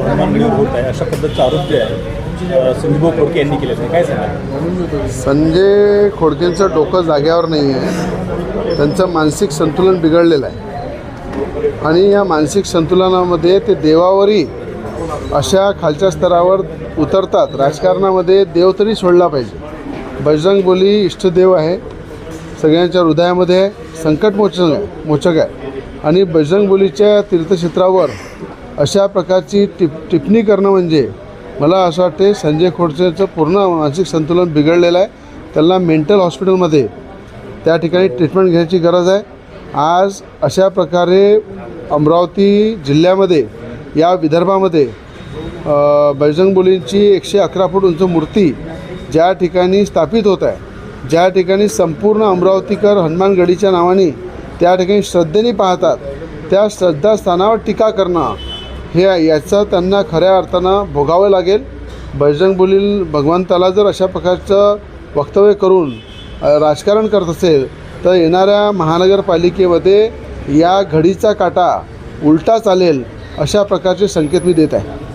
हनुमान गडीवर होत आहे अशा पद्धतीचा आरोप जे आहे संजय खोडके यांनी केलेला आहे, काय सांगा? संजय खोडकेंचं डोकं जाग्यावर नाही आहे, त्यांचं मानसिक संतुलन बिघडलेलं आहे आणि या मानसिक संतुलनामध्ये ते देवावरही अशा खालच्या स्तरावर उतरतात. राजकारणामध्ये देव तरी सोडला पाहिजे. बजरंगबली इष्टदेव आहे, सगळ्यांच्या हृदयामध्ये आहे, संकटमोचक आहे आणि बजरंगबलीच्या तीर्थक्षेत्रावर अशा प्रकारची टिप्पणी करणं म्हणजे मला असं वाटते संजय खोडकेंचं पूर्ण मानसिक संतुलन बिघडलेलं आहे. त्यांना मेंटल हॉस्पिटलमध्ये त्या ठिकाणी ट्रीटमेंट घेण्याची गरज आहे. आज अशा प्रकारे अमरावती जिल्ह्यामध्ये या विदर्भामध्ये बजरंगबलींची 111 फूट उंच मूर्ती ज्या ठिकाणी स्थापित होत आहे, ज्या ठिकाणी संपूर्ण अमरावतीकर हनुमानगडीच्या नावाने त्या ठिकाणी श्रद्धेने पाहतात, त्या श्रद्धास्थानावर टीका करणं हे याचं त्यांना खऱ्या अर्थानं भोगावं लागेल. बजरंगबली भगवंताला जर अशा प्रकारचं वक्तव्य करून राजकारण करत असेल तर येणाऱ्या महानगरपालिकेमध्ये या घडीचा काटा उलटा चालेल अशा प्रकारचे संकेत मी देत आहे.